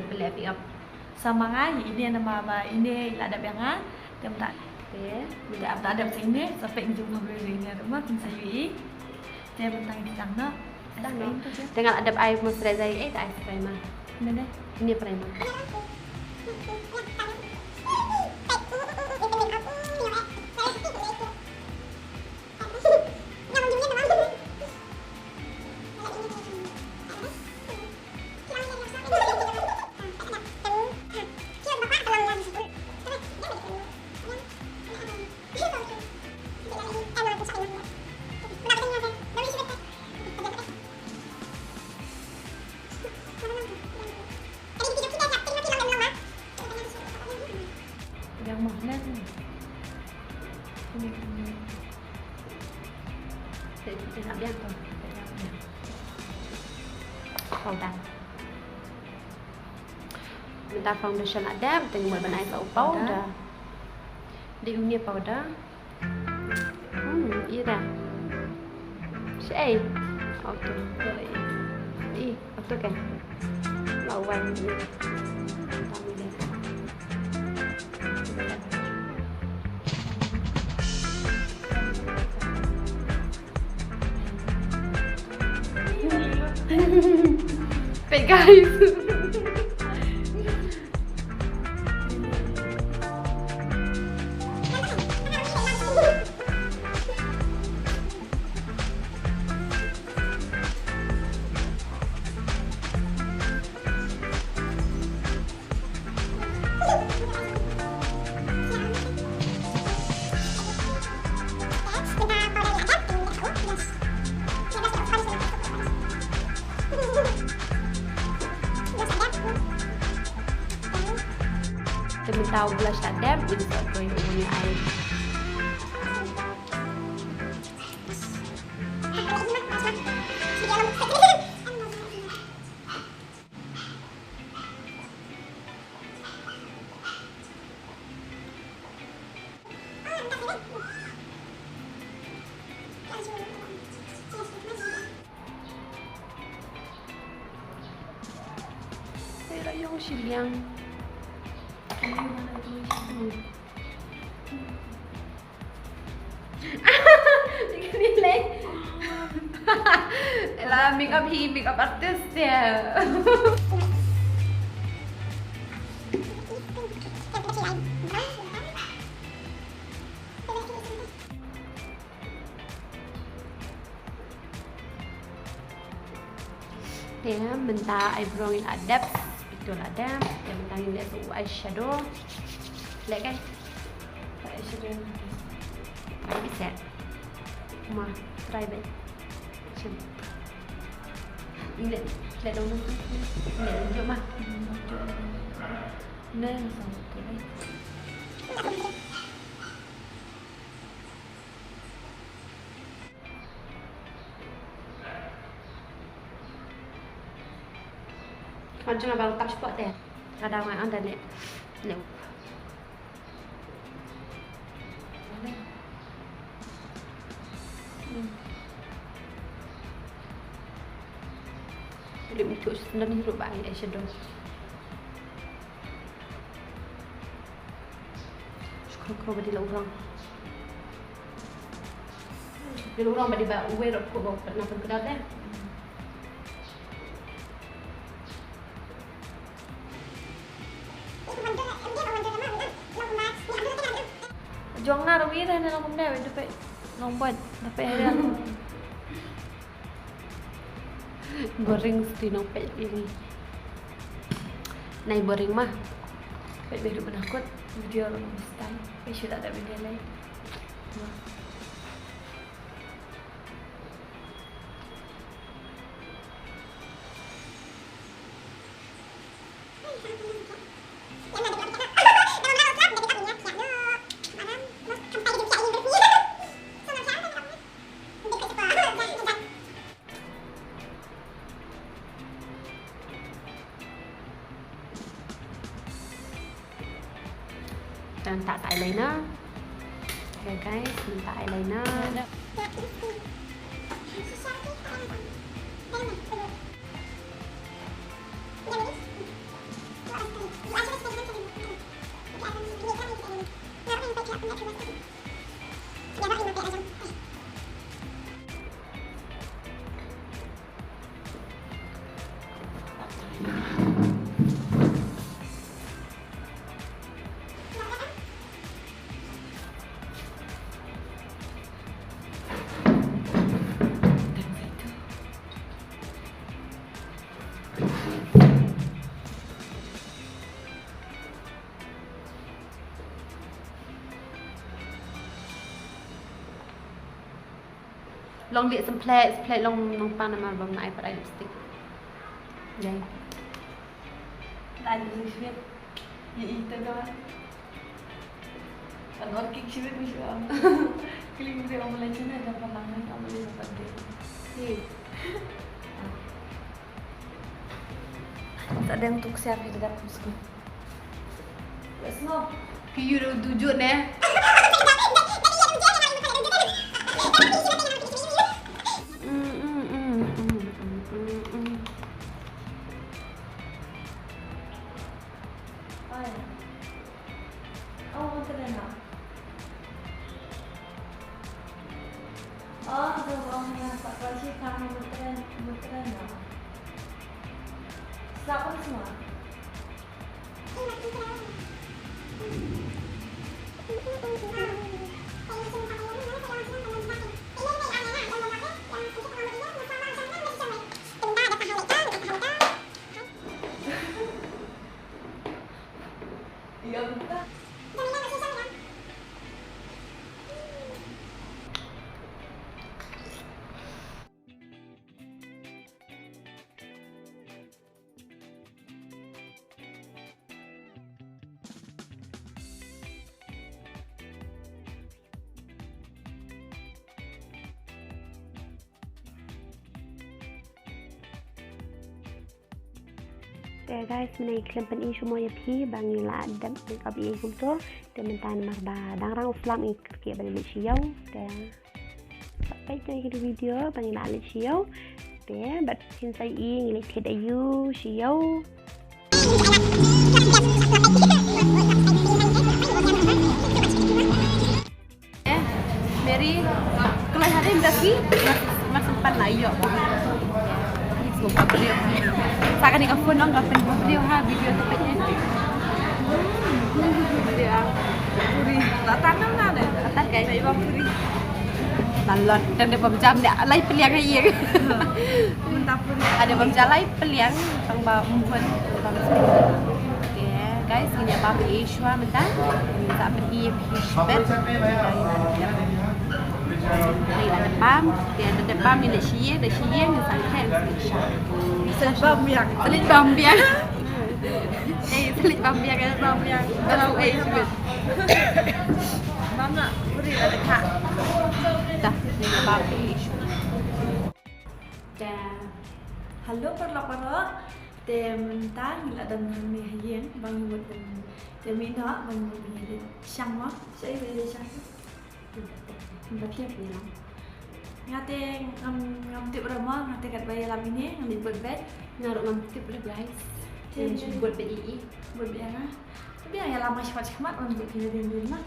beli pick up sama ngai ini nama ini adab yang ngai dia tak beli adab sini sampai jumpa belinya rumah bisa yui dia bentang di sana dengan adab air moisturizer tak air primer ini primer yang mana nih ini tidak biar tuh powder minta foundation ada tengok buat benai tau powder di unia powder iya dah si auto auto kan lawan ini Hey guys. Kita minta blush adab ini satu yang punya air. Saya yang siliang. Nilai lah makeup artist ya. Dia minta eyebrow yang adab itu ada yang minta ini itu eyeshadow lihat kan eyeshadow bisa mah try deh lihat lihat dong lihat tunjuk mah nên xong cái còn cho nó vào tập sport deh ada ngoài ăn deh liệu liệu chuột lên rồi bạn eyeshadow scroll di lorong mà đi vào quay rồi của bộ nào phần cái đó đấy Juang na rawi na lang kung na dapat nombor dapat hari boring di nompet ini naik boring mah baru penakut video orang mustahil sudah ada video lain dan tak eyeliner. Oke guys, minta eyeliner. Long lihat semplek long pan nama bang naik pada lipstick. Jadi. Ada sih. Ya itu doang. Kan orang kicik itu sih. Kali dia orang Malaysia ada pandangan kamu dia dapat dia. Tak ada untuk siapa di dalam musuh. Let's go. Piyu dah tujuh ni. Oh, keren lah. Oh, ada orang yang tak kasih kamu keren lah. Siapa semua? Iya betul. Okay guys, menai kelempan ini semua ya pi bangi la adam ka bi hum to de mentan mar ba dang rang flam i ke ba le chiao de sampai ke video bangi la le chiao de bat sin sai i ni le ke da yu chiao Mary kalau hari ini dasi mas sempat lah yo ini semua beliau saya kan ikan phone nggak pen beliau ha video tepatnya beliau Puri, tak tanam lah deh. atas guys Saya bang puri. lalot dan ada pemjam dia lai peliang iya Mentah puri. ada pemjam lai peliang bang ba umpan bang okay guys ini apa beli shua mentah kita beli pishbet đây là đập băm như là xí để sẵn thèm Sebab yang Selit băm biang selit băm biang cái băm biang đâu ấy chứ Mama puri ada kak. dah ini là băm Halo perlo mentah gila dan mami hayen bang buat demi nak bang buat sang mah saya beli sang. Berapa ni lah? Ngate ngam tip ramah ngate kat bayar lam ini ngam buat bed Naruh mantip lah guys. Buat BI. buat biar ah. Tapi yang lama cepat-cepat orang buat video dulu mah.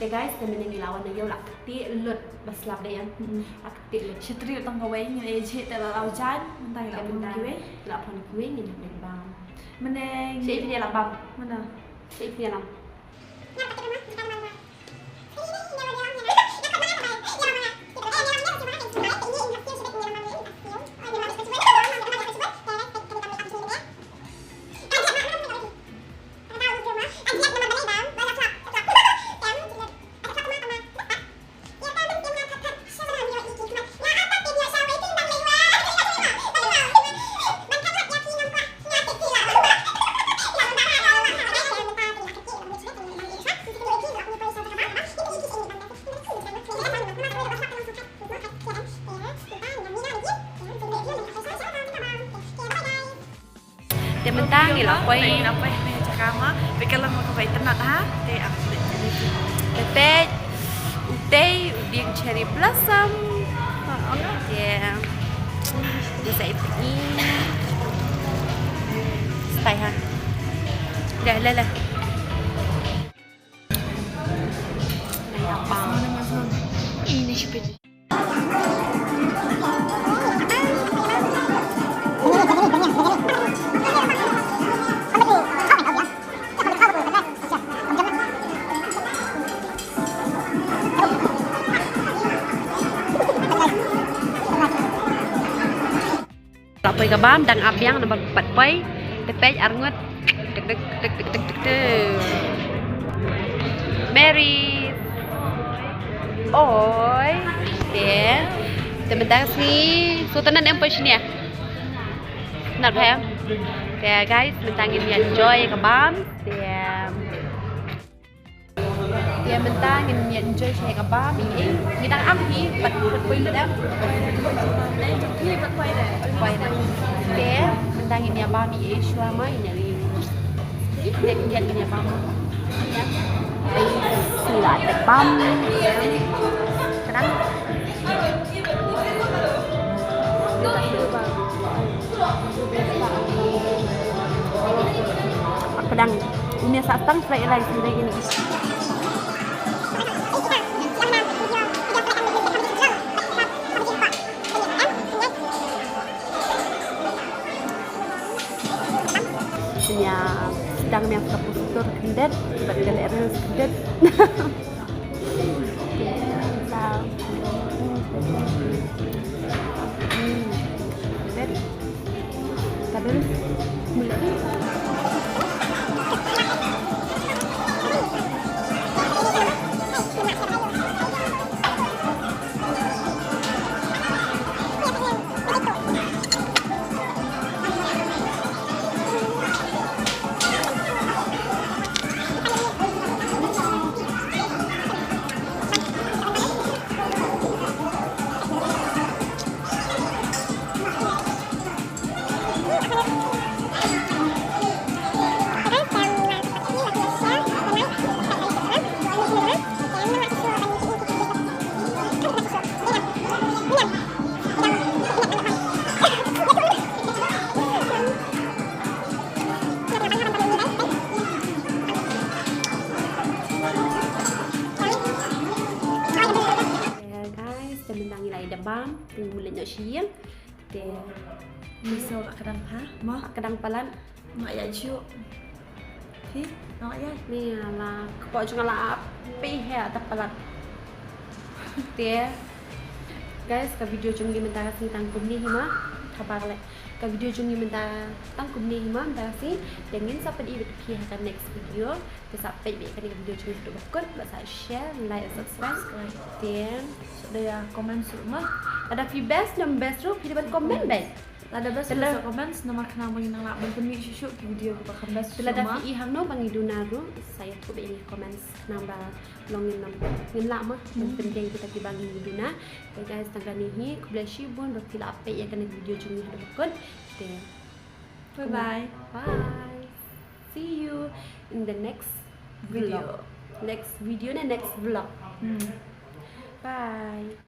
Okay guys, kami ni lawan dia lak ketik lut baslap dia. Lak ketik lut. Setri utang kawai ni ejek dalam laujan mentah Tak ngam benda. kiwe. Lak pun kiwe ni nak bang. Meneng. Saya dia lah bang. Mana? Saya dia lah. Dia mentang ni lah koi. Apa ni cakap mah? Kalau mau kawai tenat ha? Teh aku jadi. Tepet, utei, ubiang cherry blossom. Yeah. Dia saya pergi. Stay ha. Dah lah. Apa? Ini sepeda. Poi ka bam dang abyang na bagpat poi tepej arngot tek Mary oi de Sebentar sih, sultanan em sini ya. Nggak phải không? Thì guys, mình đang enjoy kebab. Thì mình đang enjoy chè kebab. Mình đang ăn thì bật quay lên em. Thì vẫn quay này. Quay này. Oke, mình đang enjoy mie shawarma ini. Ini enjoy bam. Sila kebab. Kadang pedang ini satang fried rice kayak gini. Ya sedang yang terputus kendet badan airnya kendet. Kadang mulai bam tinggal mulanya siang de Miso kat kadang ha? Mo? kadang palan Mak ya ciu. Hi, nak ya. ni lah kepok juga lah api ya tak palan de guys ka video chung ni mentara sing tangkum ni hima kabar le ka video chung ni mentara tangkum ni hima mentara sing dengin sampai di video akan next video ke sampai be kan video chung itu bakut basa share like subscribe dan Sudah komen semua. ada feedback dan best tu pilih komen baik. Ada best Telah- bisa komen nama kenal mengenal nak bertemu susu di video kita akan best Bila semua. dah ihang no bang idunaru saya tu be komen namba longin nam ngin lama penting kita dibangi iduna. Okay guys tangga ni ku bless you bon roti la ape ya kan video jung ni bakut. Bye bye. Bye. See you in the next Video. Next video na next vlog. Hmm. Bye.